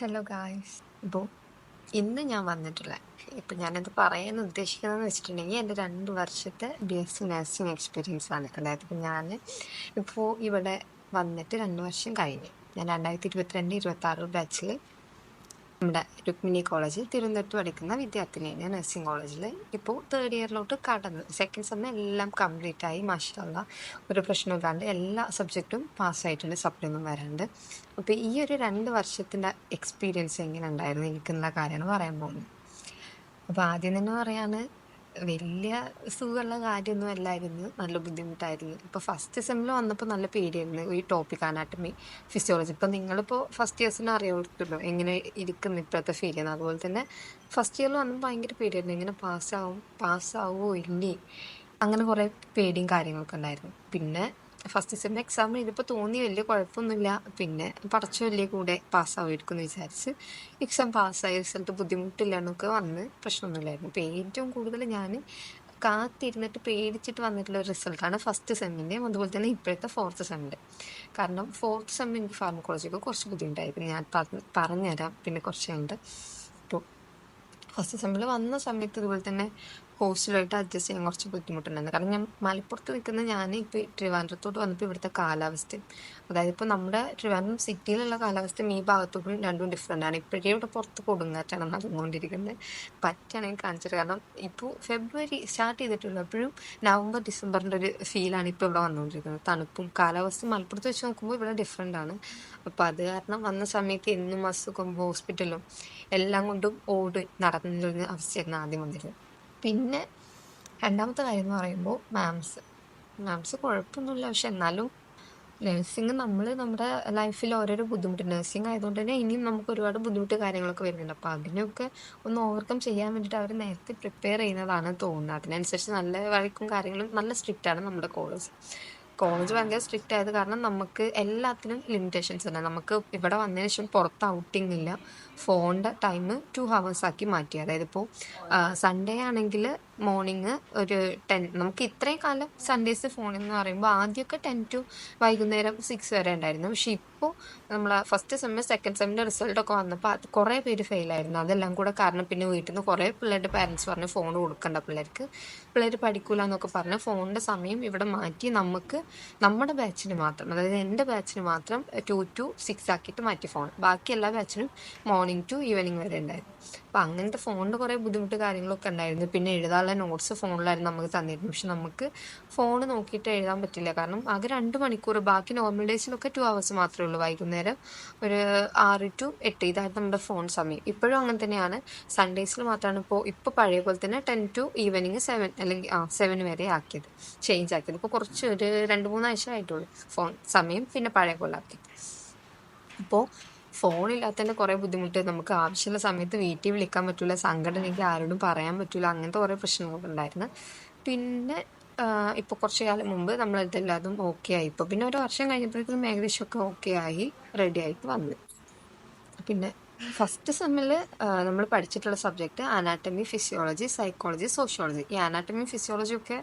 Hello guys. ഇപ്പോൾ ഇന്ന് ഞാൻ വന്നിട്ടുള്ള ഞാനത് പറയാൻ ഉദ്ദേശിക്കുന്നതെന്ന് വെച്ചിട്ടുണ്ടെങ്കിൽ എൻ്റെ 2 വർഷത്തെ BSc നഴ്സിംഗ് എക്സ്പീരിയൻസ് ആണ്. അതായത് ഞാൻ ഇപ്പോൾ ഇവിടെ വന്നിട്ട് 2 വർഷം കഴിഞ്ഞു. ഞാൻ 2022-26 ബാച്ചിൽ നമ്മുടെ രുക്മിണി കോളേജിൽ തിരുവനന്തപുരത്ത് പഠിക്കുന്ന വിദ്യാർത്ഥിനിയാണ്. നഴ്സിംഗ് കോളേജിൽ ഇപ്പോൾ തേർഡ് ഇയറിലോട്ട് കടന്നു. സെക്കൻഡ് സെമ്മ് എല്ലാം കംപ്ലീറ്റ് ആയി. മാഷാഅല്ലാ, ഒരു പ്രശ്നമില്ലാണ്ട് എല്ലാ സബ്ജക്റ്റും പാസ്സായിട്ടുണ്ട്, സപ്ലി ഒന്നും വരാണ്ട്. അപ്പോൾ ഈ ഒരു 2 വർഷത്തിൻ്റെ എക്സ്പീരിയൻസ് എങ്ങനെ ഉണ്ടായിരുന്നു എനിക്കെന്നുള്ള കാര്യമാണ് പറയാൻ പോകുന്നത്. അപ്പോൾ ആദ്യം തന്നെ പറയാണ്, വലിയ സുഖമുള്ള കാര്യമൊന്നും അല്ലായിരുന്നു, നല്ല ബുദ്ധിമുട്ടായിരുന്നു. ഇപ്പോൾ ഫസ്റ്റ് സെമ്മിൽ വന്നപ്പോൾ നല്ല പേടിയായിരുന്നു ഈ ടോപ്പിക് അനാട്ടമി, ഫിസിയോളജി. ഇപ്പം നിങ്ങളിപ്പോൾ ഫസ്റ്റ് ഇയേഴ്സിന് അറിയാമല്ലോ എങ്ങനെ ഇരിക്കുന്നു ഇപ്പോഴത്തെ ഫീൽ ചെയ്യുന്നത്. അതുപോലെ തന്നെ ഫസ്റ്റ് ഇയറിൽ വന്നപ്പോൾ ഭയങ്കര പേടിയായിരുന്നു, എങ്ങനെ പാസ്സാവുമോ ഇല്ലേ, അങ്ങനെ കുറേ പേടിയും കാര്യങ്ങളൊക്കെ ഉണ്ടായിരുന്നു. പിന്നെ ഫസ്റ്റ് സെം എക്സാം എഴുതിയപ്പോൾ തോന്നി വലിയ കുഴപ്പമൊന്നുമില്ല, പിന്നെ പടച്ചോല്ലേ കൂടെ പാസ്സാവുമായിരിക്കും എന്ന് വിചാരിച്ച് എക്സാം പാസ്സായി. റിസൾട്ട് ബുദ്ധിമുട്ടില്ല എന്നൊക്കെ വന്ന് പ്രശ്നമൊന്നുമില്ലായിരുന്നു. ഇപ്പോൾ ഏറ്റവും കൂടുതൽ ഞാൻ കാത്തിരുന്നിട്ട് പേടിച്ചിട്ട് വന്നിട്ടുള്ള ഒരു റിസൾട്ടാണ് ഫസ്റ്റ് സെമ്മിൻ്റെയും അതുപോലെ തന്നെ ഇപ്പോഴത്തെ ഫോർത്ത് സെമ്മിൻ്റെ. കാരണം ഫോർത്ത് സെമ്മിൽ എനിക്ക് ഫാർമക്കോളജിയൊക്കെ കുറച്ച് ബുദ്ധിമുട്ടായിരുന്നു, ഞാൻ പറഞ്ഞുതരാം പിന്നെ കുറച്ച് കഴിഞ്ഞിട്ട്. ഇപ്പോൾ ഫസ്റ്റ് സെമ്മിൽ വന്ന സമയത്ത് ഇതുപോലെ തന്നെ ഹോസ്റ്റലായിട്ട് അഡ്ജസ്റ്റ് ചെയ്യാൻ കുറച്ച് ബുദ്ധിമുട്ടുണ്ടായിരുന്നു. കാരണം ഞാൻ മലപ്പുറത്ത് നിൽക്കുന്ന ഇപ്പോൾ ട്രിവാൻഡ്രത്തോട്ട് വന്നപ്പോൾ ഇവിടുത്തെ കാലാവസ്ഥയും, അതായത് ഇപ്പോൾ നമ്മുടെ ട്രിവാൻഡ്രം സിറ്റിയിലുള്ള കാലാവസ്ഥയും ഈ ഭാഗത്തോട്ടും രണ്ടും ഡിഫറെൻ്റ് ആണ്. ഇപ്പോഴേ ഇവിടെ പുറത്ത് കൊടുങ്കാറ്റാണ് നടന്നുകൊണ്ടിരിക്കുന്നത്. പറ്റുകയാണെങ്കിൽ കാണിച്ചിട്ട്, കാരണം ഇപ്പോൾ ഫെബ്രുവരി സ്റ്റാർട്ട് ചെയ്തിട്ടുള്ളൂ, അപ്പോഴും നവംബർ ഡിസംബറിൻ്റെ ഒരു ഫീലാണ് ഇപ്പോൾ ഇവിടെ വന്നുകൊണ്ടിരിക്കുന്നത്. തണുപ്പും കാലാവസ്ഥയും മലപ്പുറത്ത് വെച്ച് നോക്കുമ്പോൾ ഇവിടെ ഡിഫറെൻ്റ് ആണ്. അപ്പോൾ അത് കാരണം വന്ന സമയത്ത് എന്നും അസുഖം, ഹോസ്പിറ്റലും എല്ലാം കൊണ്ടും നടന്നൊരു അവസ്ഥയായിരുന്നു ആദ്യം വന്നിരുന്നത്. പിന്നെ രണ്ടാമത്തെ കാര്യം എന്ന് പറയുമ്പോൾ മാംസ് കുഴപ്പമൊന്നുമില്ല. പക്ഷെ എന്നാലും നഴ്സിംഗ് നമ്മുടെ ലൈഫിൽ ഓരോരോ ബുദ്ധിമുട്ട്, നഴ്സിംഗ് ആയതുകൊണ്ട് തന്നെ ഇനിയും നമുക്ക് ഒരുപാട് ബുദ്ധിമുട്ട് കാര്യങ്ങളൊക്കെ വരുന്നുണ്ട്. അപ്പോൾ അതിനൊക്കെ ഒന്ന് ഓവർകം ചെയ്യാൻ വേണ്ടിയിട്ട് അവർ നേരത്തെ പ്രിപ്പയർ ചെയ്യുന്നതാണ് തോന്നുന്നത്. അതിനനുസരിച്ച് നല്ല വഴക്കും കാര്യങ്ങളും, നല്ല സ്ട്രിക്റ്റ് ആണ് നമ്മുടെ കോളേജ് ഭയങ്കര സ്ട്രിക്റ്റ് ആയത് കാരണം നമുക്ക് എല്ലാത്തിനും ലിമിറ്റേഷൻസ് ഉണ്ട്. നമുക്ക് ഇവിടെ വന്നതിന് ശേഷം പുറത്ത് ഔട്ടിംഗ് ഇല്ല. ഫോണിൻ്റെ ടൈം 2 hours ആക്കി മാറ്റി. അതായത് ഇപ്പോൾ സൺഡേ ആണെങ്കിൽ മോർണിംഗ് ഒരു 10, നമുക്ക് ഇത്രയും കാലം സൺഡേസ് ഫോണെന്ന് പറയുമ്പോൾ ആദ്യമൊക്കെ 10 to വൈകുന്നേരം 6 വരെ ഉണ്ടായിരുന്നു. പക്ഷെ ഇപ്പോൾ നമ്മൾ ഫസ്റ്റ് സെമ്മ് സെക്കൻഡ് സെമ്മിൻ്റെ റിസൾട്ടൊക്കെ വന്നപ്പോൾ അത് കുറേ പേര് ഫെയിലായിരുന്നു. അതെല്ലാം കൂടെ കാരണം പിന്നെ വീട്ടിൽ നിന്ന് കുറേ പിള്ളേരുടെ പാരൻസ് പറഞ്ഞു ഫോൺ കൊടുക്കണ്ട പിള്ളേർ പഠിക്കൂല എന്നൊക്കെ പറഞ്ഞ് ഫോണിൻ്റെ സമയം ഇവിടെ മാറ്റി നമ്മുടെ ബാച്ചിന് മാത്രം, അതായത് എൻ്റെ ബാച്ചിന് മാത്രം 2 to 6 ആക്കിയിട്ട് മാറ്റി ഫോൺ. ബാക്കി എല്ലാ ബാച്ചിനും മോർണിംഗ് ടു ഈവനിങ് വരെ ഉണ്ടായിരുന്നു. അപ്പം അങ്ങനത്തെ ഫോണിൻ്റെ കുറേ ബുദ്ധിമുട്ട് കാര്യങ്ങളൊക്കെ ഉണ്ടായിരുന്നു. പിന്നെ എഴുതാനുള്ള നോട്ട്സ് ഫോണിലായിരുന്നു നമുക്ക് തന്നിരുന്നത്. പക്ഷെ നമുക്ക് ഫോൺ നോക്കിയിട്ട് എഴുതാൻ പറ്റില്ല, കാരണം ആകെ 2 മണിക്കൂർ. ബാക്കി നോർമൽ ഡേയ്സിലൊക്കെ 2 hours മാത്രമേ ഉള്ളൂ. വൈകുന്നേരം ഒരു 6 to 8 ഇതായിരുന്നു നമ്മുടെ ഫോൺ സമയം. ഇപ്പോഴും അങ്ങനെ തന്നെയാണ്. സൺഡേസിൽ മാത്രമാണ് ഇപ്പോൾ പഴയ പോലെ തന്നെ 10 to ഈവനിങ് 7 അല്ലെങ്കിൽ 7 വരെ ആക്കിയത്, ചേഞ്ച് ആക്കിയത്. ഇപ്പോൾ കുറച്ച് ഒരു 2-3 ആഴ്ച ആയിട്ടുള്ളൂ ഫോൺ സമയം പിന്നെ പഴയ പോലെ ആക്കി. അപ്പോൾ ഫോണില്ലാത്തതിൻ്റെ കുറേ ബുദ്ധിമുട്ട്, നമുക്ക് ആവശ്യമുള്ള സമയത്ത് വീട്ടിൽ വിളിക്കാൻ പറ്റില്ല, സങ്കടം എനിക്ക് ആരോടും പറയാൻ പറ്റില്ല, അങ്ങനത്തെ കുറേ പ്രശ്നങ്ങളൊക്കെ ഉണ്ടായിരുന്നു. പിന്നെ ഇപ്പോൾ കുറച്ച് കാലം മുമ്പ് നമ്മളതെല്ലാതും ഓക്കെ ആയി. ഇപ്പോൾ പിന്നെ ഒരു വർഷം കഴിഞ്ഞപ്പോഴേക്കും ഏകദേശമൊക്കെ ഓക്കെ ആയി, റെഡി ആയിട്ട് വന്നു. പിന്നെ ഫസ്റ്റ് സെമ്മിൽ നമ്മൾ പഠിച്ചിട്ടുള്ള subject anatomy, physiology, psychology, sociology. ഈ അനാട്ടമി ഫിസിയോളജി ഒക്കെ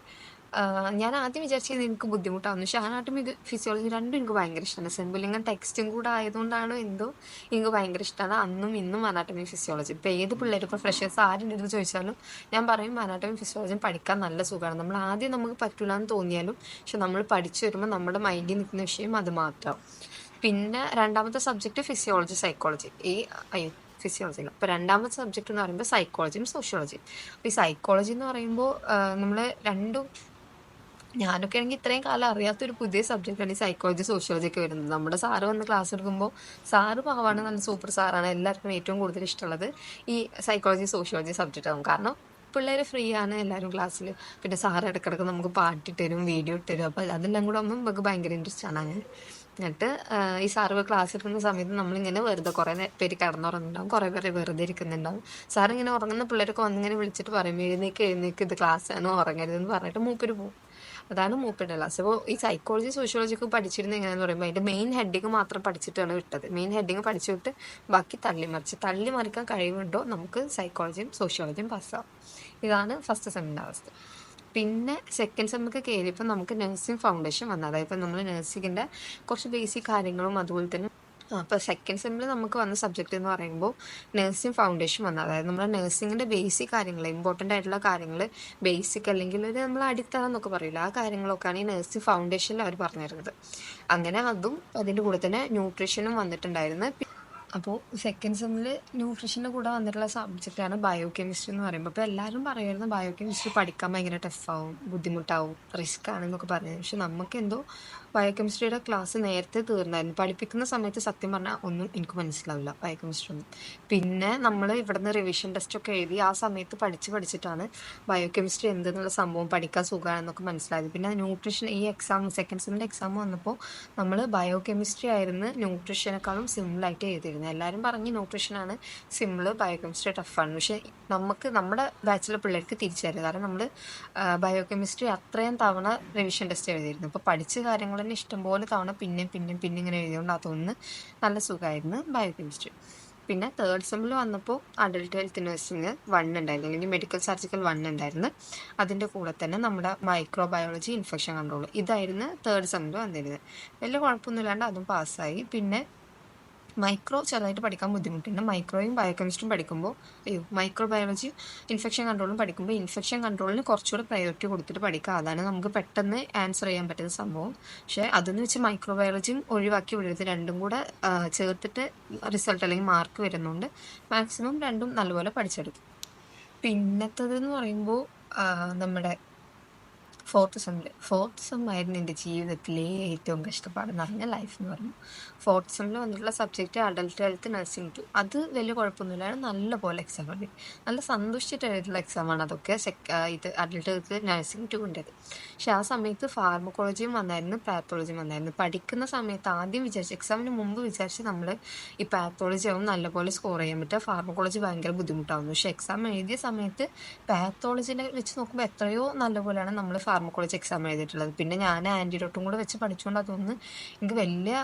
ഞാൻ ആദ്യം വിചാരിച്ചത് എനിക്ക് ബുദ്ധിമുട്ടാവുന്നു. പക്ഷേ അനാട്ടമി ഫിസിയോളജി രണ്ടും എനിക്ക് ഭയങ്കര ഇഷ്ടമാണ്. സെമ്പിളിങ്ങൻ ടെക്സ്റ്റും കൂടെ ആയതുകൊണ്ടാണോ എന്തോ എനിക്ക് ഭയങ്കര ഇഷ്ടമാണ്. അന്നും ഇന്നും അനാട്ടമി ഫിസിയോളജി. ഇപ്പോൾ ഏത് പിള്ളേർ, ഇപ്പോൾ ഫ്രഷേഴ്സ് ആരുടെ അടുത്ത് ചോദിച്ചാലും ഞാൻ പറയും അനാട്ടമി ഫിസിയോളജിയും പഠിക്കാൻ നല്ല സുഖമാണ്. നമ്മൾ ആദ്യം നമുക്ക് പറ്റില്ല എന്ന് തോന്നിയാലും പക്ഷെ നമ്മൾ പഠിച്ചു വരുമ്പോൾ നമ്മുടെ മൈൻഡിൽ നിൽക്കുന്ന വിഷയം അത് മാത്രം. പിന്നെ രണ്ടാമത്തെ സബ്ജക്റ്റ് ഫിസിയോളജി, സൈക്കോളജി. ഫിസിയോളജി അല്ല. അപ്പോൾ രണ്ടാമത്തെ സബ്ജക്റ്റ് എന്ന് പറയുമ്പോൾ സൈക്കോളജിയും സോഷ്യോളജിയും. അപ്പോൾ ഈ സൈക്കോളജി എന്ന് പറയുമ്പോൾ നമ്മൾ രണ്ടും, ഞാനൊക്കെ ആണെങ്കിൽ ഇത്രയും കാലം അറിയാത്തൊരു പുതിയ സബ്ജക്റ്റാണ് ഈ സൈക്കോളജി, സോഷ്യോളജി ഒക്കെ വരുന്നത്. നമ്മുടെ സാറ് വന്ന് ക്ലാസ് എടുക്കുമ്പോൾ സാറ് പാവാണ്, നല്ല സൂപ്പർ സാറാണ്. എല്ലാവർക്കും ഏറ്റവും കൂടുതൽ ഇഷ്ടമുള്ളത് ഈ സൈക്കോളജി, സോഷ്യോളജി സബ്ജക്റ്റ് ആകും. കാരണം പിള്ളേർ ഫ്രീ ആണ് എല്ലാവരും ക്ലാസ്സിൽ. പിന്നെ സാറ് ഇടയ്ക്കിടയ്ക്ക് നമുക്ക് പാട്ടിട്ട് തരും, വീഡിയോ ഇട്ട് തരും. അപ്പോൾ അതെല്ലാം കൂടെ ആകുമ്പോൾ നമുക്ക് ഭയങ്കര ഇൻട്രസ്റ്റ് ആണ്. അങ്ങനെ എന്നിട്ട് ഈ സാറ് ക്ലാസ് എടുക്കുന്ന സമയത്ത് നമ്മളിങ്ങനെ വെറുതെ കുറേ പേര് കിടന്നുറങ്ങുന്നുണ്ടാവും, കുറേ പേര് വെറുതെ ഇരിക്കുന്നുണ്ടാവും. സാറിങ്ങനെ ഉറങ്ങുന്ന പിള്ളേരൊക്കെ വന്നിങ്ങനെ വിളിച്ചിട്ട് പറയും എഴുന്നേക്ക് ഇത് ക്ലാസ് ആണ്, ഉറങ്ങരുതെന്ന് പറഞ്ഞിട്ട് മൂപ്പര് പോകും. അതാണ് മൂപ്പരുടെ ക്ലാസ്. അപ്പോൾ ഈ സൈക്കോളജി, സോഷ്യോളജി ഒക്കെ പഠിച്ചിരുന്നത് എങ്ങനെയാണെന്ന് പറയുമ്പോൾ അതിൻ്റെ മെയിൻ ഹെഡിങ് മാത്രം പഠിച്ചിട്ടാണ് വിട്ടത്. മെയിൻ ഹെഡിങ് പഠിച്ചു വിട്ട് ബാക്കി തള്ളിമറിക്കാൻ കഴിവുണ്ടോ നമുക്ക് സൈക്കോളജിയും സോഷ്യോളജിയും പാസ്സാവും. ഇതാണ് ഫസ്റ്റ് സെമ്മിൻ്റെ അവസ്ഥ. പിന്നെ സെക്കൻഡ് സെമ്മൊക്കെ കയറിയപ്പോൾ നമുക്ക് നഴ്സിംഗ് ഫൗണ്ടേഷൻ വന്നു. അതായത് ഇപ്പം നമ്മൾ നഴ്സിങ്ങിൻ്റെ കുറച്ച് ബേസിക് കാര്യങ്ങളും അതുപോലെ തന്നെ അപ്പോൾ സെക്കൻഡ് സെമ്മിൽ നമുക്ക് വന്ന സബ്ജക്റ്റ് എന്ന് പറയുമ്പോൾ നഴ്സിംഗ് ഫൗണ്ടേഷൻ വന്നു. അതായത് നമ്മുടെ നഴ്സിങ്ങിൻ്റെ ബേസിക് കാര്യങ്ങൾ, ഇമ്പോർട്ടൻ്റ് ആയിട്ടുള്ള കാര്യങ്ങൾ, ബേസിക് അല്ലെങ്കിൽ ഒരു നമ്മൾ അടിത്തറ എന്നൊക്കെ പറയില്ല, ആ കാര്യങ്ങളൊക്കെയാണ് ഈ നഴ്സിംഗ് ഫൗണ്ടേഷനിൽ അവർ പറഞ്ഞു തരുന്നത്. അങ്ങനെ അതും അതിൻ്റെ കൂടെ തന്നെ ന്യൂട്രീഷനും വന്നിട്ടുണ്ടായിരുന്നു. അപ്പോൾ സെക്കൻഡ് സെമ്മിൽ ന്യൂട്രീഷൻ്റെ കൂടെ വന്നിട്ടുള്ള സബ്ജക്റ്റാണ് ബയോ കെമിസ്ട്രി എന്ന് പറയുമ്പോൾ. അപ്പോൾ എല്ലാവരും പറയുമായിരുന്നു ബയോ കെമിസ്ട്രി പഠിക്കാൻ ഭയങ്കര ടഫാവും, ബുദ്ധിമുട്ടാവും, റിസ്ക് ആണെന്നൊക്കെ പറഞ്ഞു. പക്ഷെ നമുക്കെന്തോ ബയോ കെമിസ്ട്രിയുടെ ക്ലാസ് നേരത്തെ തീർന്നായിരുന്നു. പഠിപ്പിക്കുന്ന സമയത്ത് സത്യം പറഞ്ഞാൽ ഒന്നും എനിക്ക് മനസ്സിലാവില്ല ബയോ കെമിസ്ട്രി ഒന്നും. പിന്നെ നമ്മൾ ഇവിടുന്ന് റിവിഷൻ ടെസ്റ്റൊക്കെ എഴുതി ആ സമയത്ത് പഠിച്ചിട്ടാണ് ബയോ കെമിസ്ട്രി എന്തെന്നുള്ള സംഭവം പഠിക്കാൻ സുഖമാണെന്നൊക്കെ മനസ്സിലായത്. പിന്നെ ന്യൂട്രീഷൻ ഈ എക്സാം സെക്കൻഡ് സെമ്മിൻ്റെ എക്സാം വന്നപ്പോൾ നമ്മൾ ബയോ കെമിസ്ട്രി ആയിരുന്നു ന്യൂട്രീഷനേക്കാളും സിമ്പിളായിട്ട് എഴുതിയിരുന്നത്. എല്ലാവരും പറഞ്ഞ് ന്യൂട്രീഷനാണ് സിമ്പിൾ, ബയോ കെമിസ്ട്രി ടഫാണ്. പക്ഷെ നമ്മുടെ ബാച്ചിലെ പിള്ളേർക്ക് തിരിച്ചറിയാം. കാരണം നമ്മൾ ബയോ കെമിസ്ട്രി അത്രയും തവണ റിവിഷൻ ടെസ്റ്റ് എഴുതിയിരുന്നു. അപ്പോൾ പഠിച്ച കാര്യങ്ങൾ തന്നെ ഇഷ്ടംപോലെ തവണ പിന്നെ ഇങ്ങനെ എഴുതിയോണ്ട് അതൊന്ന് നല്ല സുഖമായിരുന്നു ബയോ കെമിസ്ട്രി. പിന്നെ തേർഡ് സെമ്മിൽ വന്നപ്പോൾ അഡൽട്ട് ഹെൽത്ത് നഴ്സിംഗ് 1 ഉണ്ടായിരുന്നു, അല്ലെങ്കിൽ മെഡിക്കൽ സർജിക്കൽ 1 ഉണ്ടായിരുന്നു. അതിൻ്റെ കൂടെ തന്നെ നമ്മുടെ മൈക്രോബയോളജി, ഇൻഫെക്ഷൻ കൺട്രോൾ, ഇതായിരുന്നു തേർഡ് സെമ്മിൽ വന്നിരുന്നത്. വലിയ കുഴപ്പമൊന്നുമില്ലാണ്ട് അതും പാസ്സായി. പിന്നെ മൈക്രോ ചെറുതായിട്ട് പഠിക്കാൻ ബുദ്ധിമുട്ടുണ്ട്. മൈക്രോയും ബയോകെമിസ്ട്രിയും പഠിക്കുമ്പോൾ മൈക്രോബയോളജിയും ഇൻഫെക്ഷൻ കൺട്രോളും പഠിക്കുമ്പോൾ ഇൻഫെക്ഷൻ കൺട്രോളിന് കുറച്ചുകൂടെ പ്രയോറിറ്റി കൊടുത്തിട്ട് പഠിക്കുക. അതാണ് നമുക്ക് പെട്ടെന്ന് ആൻസർ ചെയ്യാൻ പറ്റുന്ന സംഭവം. പക്ഷേ അതെന്ന് വെച്ച് മൈക്രോബയോളജിയും ഒഴിവാക്കി വിടരുത്. രണ്ടും കൂടെ ചേർത്തിട്ട് റിസൾട്ട് അല്ലെങ്കിൽ മാർക്ക് വരുന്നുണ്ട്. മാക്സിമം രണ്ടും നല്ലപോലെ പഠിച്ചെടുക്കും. പിന്നത്തതെന്ന് പറയുമ്പോൾ നമ്മുടെ ഫോർത്ത് സെം ആയിരുന്നു എൻ്റെ ജീവിതത്തിലെ ഏറ്റവും കഷ്ടപ്പാട് നിറഞ്ഞ ലൈഫ് എന്ന് പറഞ്ഞു. ഫോർത്ത് സെമ്മിൽ വന്നിട്ടുള്ള സബ്ജക്റ്റ് അഡൽട്ട് ഹെൽത്ത് നഴ്സിംഗ് 2. അത് വലിയ കുഴപ്പമൊന്നുമില്ലായിരുന്നു, നല്ല പോലെ എക്സാം എഴുതി, നല്ല സന്തോഷിച്ചിട്ട് എഴുതിയിട്ടുള്ള എക്സാമാണ് അതൊക്കെ. ഇത് അഡൽട്ട് ഹെൽത്ത് നഴ്സിംഗ് 2ൻ്റെത്. പക്ഷെ ആ സമയത്ത് ഫാർമക്കോളജിയും വന്നായിരുന്നു, പാത്തോളജിയും വന്നായിരുന്നു. പഠിക്കുന്ന സമയത്ത് ആദ്യം വിചാരിച്ചു, എക്സാമിന് മുമ്പ് വിചാരിച്ച് നമ്മൾ ഈ പാത്തോളജി ആവും നല്ലപോലെ സ്കോർ ചെയ്യാൻ പറ്റുക, ഫാർമക്കോളജി ഭയങ്കര ബുദ്ധിമുട്ടാവുന്നു. പക്ഷെ എക്സാം എഴുതിയ സമയത്ത് പാത്തോളജിനെ വെച്ച് നോക്കുമ്പോൾ എത്രയോ നല്ലപോലെയാണ് നമ്മൾ ഫാർമക്കോളജി എക്സാം എഴുതിയിട്ടുള്ളത്. പിന്നെ ഞാൻ ആൻറ്റിഡോട്ടും കൂടെ വെച്ച് പഠിച്ചുകൊണ്ട് അതൊന്ന് എനിക്ക് വലിയ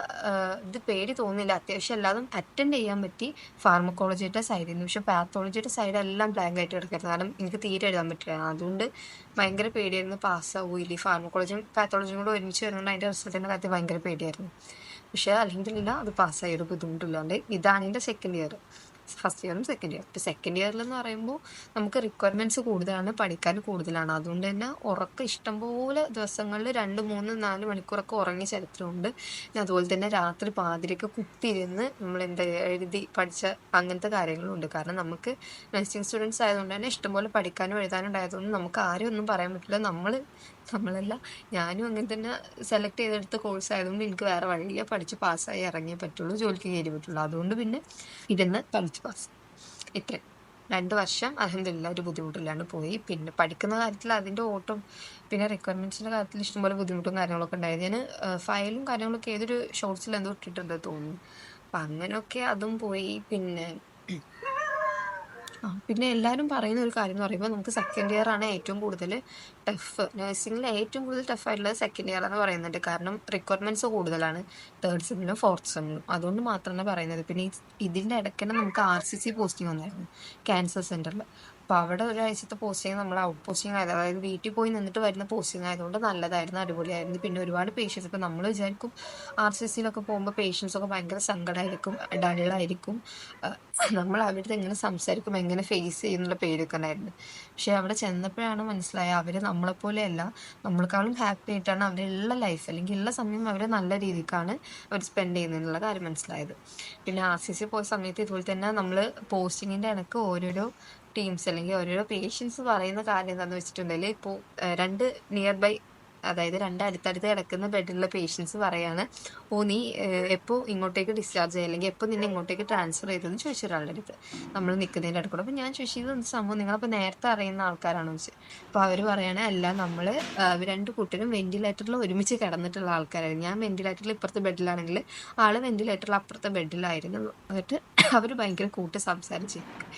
ഇത് പേടി തോന്നില്ല. അത്യാവശ്യം എല്ലാതും അറ്റൻഡ് ചെയ്യാൻ പറ്റി ഫാർമക്കോളജിയുടെ സൈഡിൽ നിന്ന്. പക്ഷെ പാത്തോളജിയുടെ സൈഡ് എല്ലാം ബ്ലാങ്ക് ആയിട്ട് കിടക്കായിരുന്നു. കാരണം എനിക്ക് തീരെ എഴുതാൻ പറ്റില്ല. അതുകൊണ്ട് ഭയങ്കര പേടിയായിരുന്നു, പാസ്സാവില്ല. ഫാർമക്കോളജിയും പാത്തോളജിയും കൂടെ ഒരുമിച്ച് വരുന്നുണ്ട് അതിൻ്റെ റിസൾട്ടിൻ്റെ കാര്യത്തിൽ ഭയങ്കര പേടിയായിരുന്നു. പക്ഷേ അൽഹംദുലില്ലാ അത് പാസ്സായി, ഒരു ബുദ്ധിമുട്ടില്ലാണ്ട്. ഇതാണ് എൻ്റെ സെക്കൻഡ് ഇയർ. ഫസ്റ്റ് ഇയറും സെക്കൻഡ് ഇയർ. ഇപ്പോൾ സെക്കൻഡ് ഇയറിലെന്ന് പറയുമ്പോൾ നമുക്ക് റിക്വയർമെൻറ്റ്സ് കൂടുതലാണ്, പഠിക്കാൻ കൂടുതലാണ്. അതുകൊണ്ട് തന്നെ ഉറക്കം ഇഷ്ടംപോലെ ദിവസങ്ങളിൽ 2, 3, 4 മണിക്കൂറൊക്കെ ഉറങ്ങിയ ചരിത്രമുണ്ട്. അതുപോലെ തന്നെ രാത്രി പാതിരയ്ക്ക് കുത്തിയിരുന്ന് നമ്മൾ എഴുതി പഠിച്ച അങ്ങനത്തെ കാര്യങ്ങളുണ്ട്. കാരണം നമുക്ക് നഴ്സിംഗ് സ്റ്റുഡൻസ് ആയതുകൊണ്ട് തന്നെ ഇഷ്ടംപോലെ പഠിക്കാനും എഴുതാനും ഉണ്ടായതുകൊണ്ട് നമുക്ക് ആരും ഒന്നും പറയാൻ പറ്റില്ല. നമ്മളല്ല, ഞാനും അങ്ങനെ തന്നെ സെലക്ട് ചെയ്തെടുത്ത കോഴ്സ് ആയതുകൊണ്ട് എനിക്ക് വേറെ വഴിയില്ല, പഠിച്ച് പാസ്സായി ഇറങ്ങിയേ പറ്റുള്ളൂ, ജോലിക്ക് കയറി പറ്റുള്ളൂ. അതുകൊണ്ട് പിന്നെ ഇരുന്ന് പഠിച്ച് പാസ്. ഇത്രയും 2 വർഷം അൽഹംദുലില്ലാ ഒരു ബുദ്ധിമുട്ടില്ലാണ്ട് പോയി. പിന്നെ പഠിക്കുന്ന കാര്യത്തിൽ അതിൻ്റെ ഓട്ടം, പിന്നെ റിക്വയർമെൻറ്റ്സിൻ്റെ കാര്യത്തിൽ ഇഷ്ടംപോലെ ബുദ്ധിമുട്ടും കാര്യങ്ങളൊക്കെ ഉണ്ടായത്. ഞാൻ ഫയലും കാര്യങ്ങളൊക്കെ ഏതൊരു ഷോർട്സിൽ എന്തോ ഇട്ടിട്ടുണ്ട് തോന്നുന്നു. അപ്പം അങ്ങനെയൊക്കെ അതും പോയി. പിന്നെ എല്ലാവരും പറയുന്ന ഒരു കാര്യം എന്ന് പറയുമ്പോൾ നമുക്ക് സെക്കൻഡ് ഇയർ ആണ് ഏറ്റവും കൂടുതൽ ടഫ്. നഴ്സിംഗിൽ ഏറ്റവും കൂടുതൽ ടഫായിട്ടുള്ളത് സെക്കൻഡ് ഇയർ എന്ന് പറയുന്നുണ്ട്. കാരണം റിക്വയർമെൻറ്റ്സ് കൂടുതലാണ് തേർഡ് സെമ്മിലും ഫോർത്ത് സെമ്മിലും. അതുകൊണ്ട് മാത്രമാണ് പറയുന്നത്. പിന്നെ ഇതിൻ്റെ ഇടയ്ക്ക് തന്നെ നമുക്ക് RCC പോസ്റ്റിംഗ് വന്നായിരുന്നു ക്യാൻസർ സെൻറ്ററിൽ. അപ്പോൾ അവിടെ ഒരാഴ്ചത്തെ പോസ്റ്റിംഗ് നമ്മൾ ഔട്ട് പോസ്റ്റിംഗ് ആയത്, അതായത് വീട്ടിൽ പോയി നിന്നിട്ട് വരുന്ന പോസ്റ്റിംഗ് ആയതുകൊണ്ട് നല്ലതായിരുന്നു, അടിപൊളിയായിരുന്നു. പിന്നെ ഒരുപാട് പേഷ്യൻസ്, ഇപ്പോൾ നമ്മൾ വിചാരിക്കും RCCയിലൊക്കെ പോകുമ്പോൾ പേഷ്യൻസൊക്കെ ഭയങ്കര സങ്കടമായിരിക്കും, ഡള്ളായിരിക്കും, നമ്മൾ അവരുടെ എങ്ങനെ സംസാരിക്കും, എങ്ങനെ ഫേസ് ചെയ്യുന്നുള്ള പേടിയൊക്കെ ഉണ്ടായിരുന്നു. പക്ഷെ അവിടെ ചെന്നപ്പോഴാണ് മനസ്സിലായത് അവർ നമ്മളെപ്പോലെയല്ല, നമ്മളെക്കാളും ഹാപ്പി ആയിട്ടാണ് അവരുള്ള ലൈഫ്, അല്ലെങ്കിൽ ഉള്ള സമയം അവർ നല്ല രീതിക്കാണ് അവർ സ്പെൻഡ് ചെയ്യുന്നതെന്നുള്ള കാര്യം മനസ്സിലായത്. പിന്നെ RCC പോയ സമയത്ത് ഇതുപോലെ തന്നെ നമ്മൾ പോസ്റ്റിങ്ങിൻ്റെ ഇടയ്ക്ക് ഓരോരോ ടീംസ് അല്ലെങ്കിൽ ഓരോരോ പേഷ്യൻസ് പറയുന്ന കാര്യം എന്താണെന്ന് വെച്ചിട്ടുണ്ടെങ്കിൽ, ഇപ്പോൾ 2 നിയർ ബൈ, അതായത് 2 അടുത്തടുത്ത് കിടക്കുന്ന ബെഡിലുള്ള പേഷ്യൻസ് പറയാണ്, നീ എപ്പോൾ ഇങ്ങോട്ടേക്ക് ഡിസ്ചാർജ് ചെയ്യും, അല്ലെങ്കിൽ എപ്പോൾ നിന്നെ ഇങ്ങോട്ടേക്ക് ട്രാൻസ്ഫർ ചെയ്തതെന്ന് ചോദിച്ചു ഒരാളുടെ അടുത്ത് നമ്മൾ നിൽക്കുന്നതിൻ്റെ അടുക്കൂടെ. അപ്പോൾ ഞാൻ ചോദിച്ചു, ഇതെന്ത് സംഭവം, നിങ്ങളപ്പോൾ നേരത്തെ അറിയുന്ന ആൾക്കാരാണോ ചോദിച്ചു. അപ്പോൾ അവർ പറയണേ, അല്ല, നമ്മൾ 2 കൂട്ടരും വെന്റിലേറ്ററിൽ ഒരുമിച്ച് കിടന്നിട്ടുള്ള ആൾക്കാരായിരുന്നു. ഞാൻ വെന്റിലേറ്ററിൽ ഇപ്പുറത്തെ ബെഡിലാണെങ്കിൽ ആൾ വെന്റിലേറ്ററിൽ അപ്പുറത്തെ ബെഡിലായിരുന്നു. എന്നിട്ട് അവർ ഭയങ്കര കൂട്ട് സംസാരിച്ചിരിക്കും.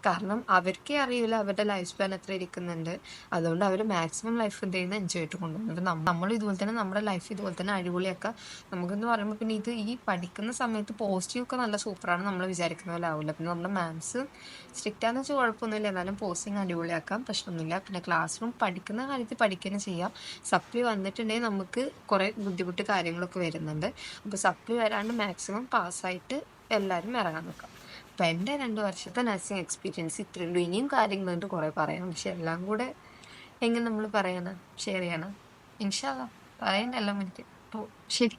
കാരണം അവർക്കേ അറിയില്ല അവരുടെ ലൈഫ് സ്പാൻ എത്ര ഇരിക്കുന്നുണ്ട്. അതുകൊണ്ട് അവർ മാക്സിമം ലൈഫ് എന്ത് ചെയ്യുന്നത് എൻജോയ് ചെയ്തിട്ട് കൊണ്ടുപോകും. അപ്പം നമ്മൾ ഇതുപോലെ തന്നെ നമ്മുടെ ലൈഫ് ഇതുപോലെ തന്നെ അടിപൊളിയാക്കുക. നമുക്കെന്ന് പറയുമ്പോൾ പിന്നെ ഇത് ഈ പഠിക്കുന്ന സമയത്ത് പോസിറ്റീവ് ഒക്കെ നല്ല സൂപ്പറാണ്, നമ്മൾ വിചാരിക്കുന്ന പോലെ ആവില്ല. പിന്നെ നമ്മുടെ മാത്സ് സ്ട്രിക്റ്റ് ആണെന്ന് വെച്ചാൽ കുഴപ്പമൊന്നുമില്ല, എന്നാലും പോസ്റ്റിംഗ് അടിപൊളിയാക്കാം, പ്രശ്നമൊന്നുമില്ല. പിന്നെ ക്ലാസ് റൂം പഠിക്കുന്ന കാര്യത്തിൽ പഠിക്കുകയും ചെയ്യാം. സപ്ലി വന്നിട്ടുണ്ടെങ്കിൽ നമുക്ക് കുറേ ബുദ്ധിമുട്ട് കാര്യങ്ങളൊക്കെ വരുന്നുണ്ട്. അപ്പോൾ സപ്ലി വരാണ്ട് മാക്സിമം പാസ്സായിട്ട് എല്ലാവരും ഇറങ്ങാൻ നോക്കാം. അപ്പം എൻ്റെ 2 വർഷത്തെ നഴ്സിംഗ് എക്സ്പീരിയൻസ് ഇത്രയേ ഉള്ളൂ. ഇനിയും കാര്യങ്ങളുണ്ട് കുറേ പറയാം, പക്ഷെ എല്ലാം കൂടെ എങ്ങനെ നമ്മൾ പറയണം, ഷെയർ ചെയ്യണം. ഇൻഷാ അല്ലാ പറയണ്ട എല്ലാം എനിക്ക്. അപ്പോൾ ശരി.